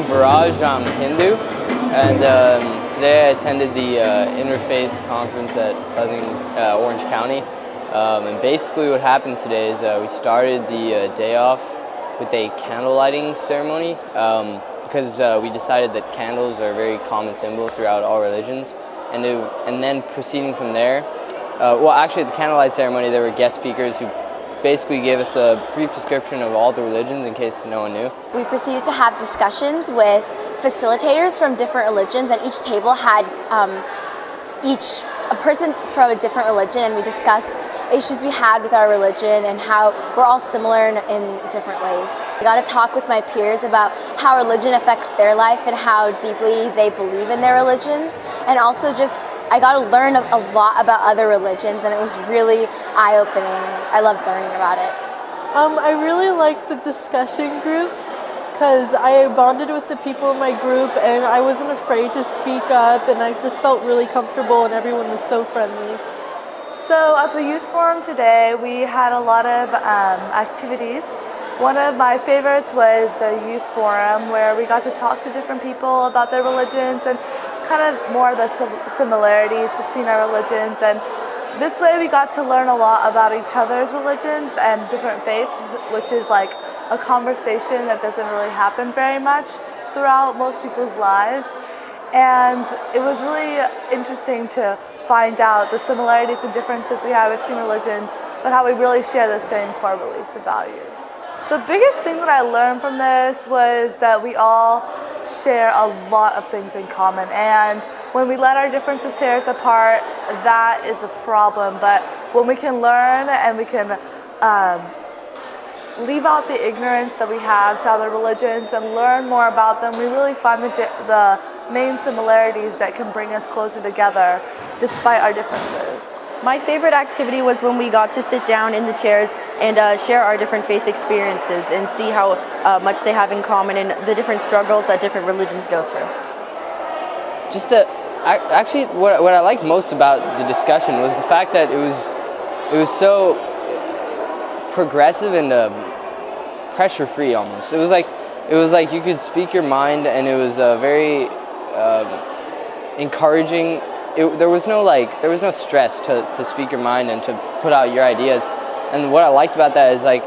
Viraj. I'm Hindu, and today I attended the Interfaith conference at Southern Orange County. And basically what happened today is we started the day off with a candlelighting ceremony because we decided that candles are a very common symbol throughout all religions. And then proceeding from there, well, actually at the candlelight ceremony there were guest speakers who basically gave us a brief description of all the religions in case no one knew. We proceeded to have discussions with facilitators from different religions, and each table had a person from a different religion, and we discussed issues we had with our religion and how we're all similar in different ways. I got to talk with my peers about how religion affects their life and how deeply they believe in their religions, and also just I got to learn a lot about other religions, and it was really eye-opening. I loved learning about it. I really liked the discussion groups because I bonded with the people in my group and I wasn't afraid to speak up, and I just felt really comfortable and everyone was so friendly. So at the youth forum today we had a lot of activities. One of my favorites was the youth forum, where we got to talk to different people about their religions and kind of more of the similarities between our religions, and this way we got to learn a lot about each other's religions and different faiths, which is like a conversation that doesn't really happen very much throughout most people's lives. And it was really interesting to find out the similarities and differences we have between religions, but how we really share the same core beliefs and values. The biggest thing that I learned from this was that we all share a lot of things in common, and when we let our differences tear us apart, that is a problem. But when we can learn and we can leave out the ignorance that we have to other religions and learn more about them, we really find the main similarities that can bring us closer together despite our differences. My favorite activity was when we got to sit down in the chairs and share our different faith experiences and see how much they have in common and the different struggles that different religions go through. Actually, what I liked most about the discussion was the fact that it was so progressive and pressure-free almost. It was like you could speak your mind, and it was very encouraging. There was no stress to speak your mind and to put out your ideas. And what I liked about that is like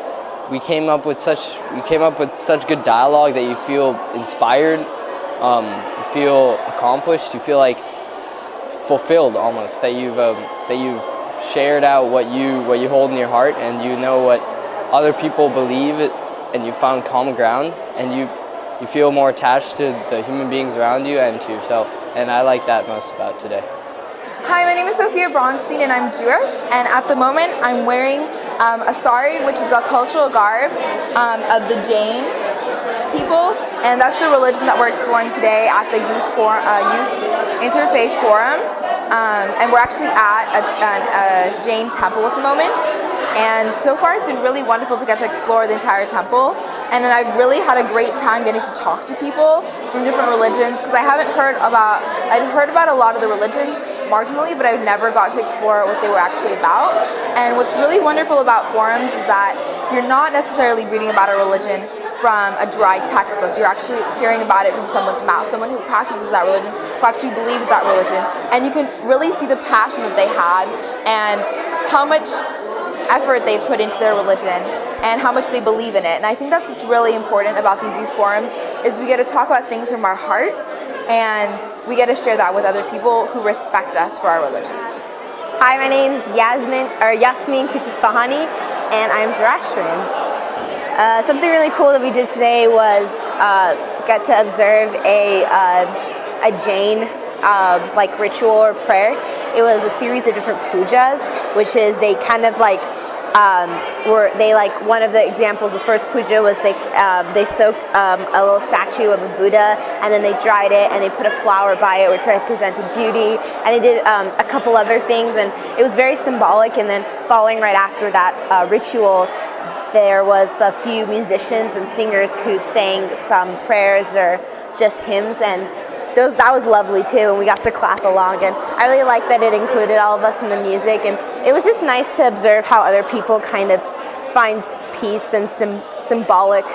we came up with such good dialogue that you feel inspired, you feel accomplished, you feel like fulfilled almost, that you've shared out what you hold in your heart, and you know what other people believe, and you found common ground, and you feel more attached to the human beings around you and to yourself. And I like that most about today. Hi, my name is Sophia Bronstein and I'm Jewish, and at the moment I'm wearing a sari, which is the cultural garb of the Jain people, and that's the religion that we're exploring today at the Youth Interfaith Forum. And we're actually at a Jain temple at the moment, and so far it's been really wonderful to get to explore the entire temple, and I've really had a great time getting to talk to people from different religions, because I'd heard about a lot of the religions marginally, but I've never got to explore what they were actually about. And what's really wonderful about forums is that you're not necessarily reading about a religion from a dry textbook. You're actually hearing about it from someone's mouth, someone who practices that religion, who actually believes that religion, and you can really see the passion that they have and how much effort they put into their religion and how much they believe in it. And I think that's what's really important about these youth forums, is we get to talk about things from our heart, and we get to share that with other people who respect us for our religion. Hi, my name's Yasmine Khan, and I'm Zoroastrian. Something really cool that we did today was get to observe a Jain ritual or prayer. It was a series of different pujas, which is they kind of one of the examples, the first puja was they soaked a little statue of a Buddha, and then they dried it and they put a flower by it which represented beauty, and they did a couple other things, and it was very symbolic. And then following right after that ritual, there was a few musicians and singers who sang some prayers or just hymns, and that was lovely too, and we got to clap along, and I really liked that it included all of us in the music, and it was just nice to observe how other people kind of find peace and symbolic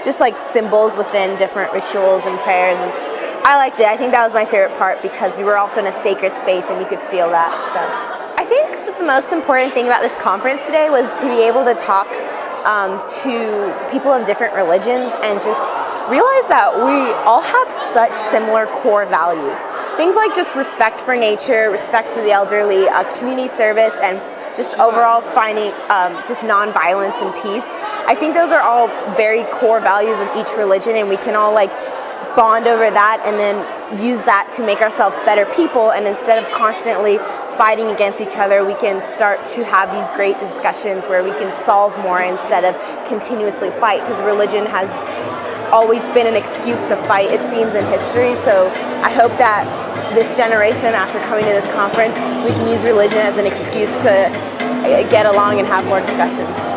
just like symbols within different rituals and prayers, and I liked it. I think that was my favorite part because we were also in a sacred space and you could feel that. So I think that the most important thing about this conference today was to be able to talk to people of different religions and just realize that we all have such similar core values. Things like just respect for nature, respect for the elderly, community service, and just overall finding just nonviolence and peace. I think those are all very core values of each religion, and we can all like bond over that and then use that to make ourselves better people. And instead of constantly fighting against each other, we can start to have these great discussions where we can solve more instead of continuously fight, because religion has always been an excuse to fight, it seems, in history. So I hope that this generation, after coming to this conference, we can use religion as an excuse to get along and have more discussions.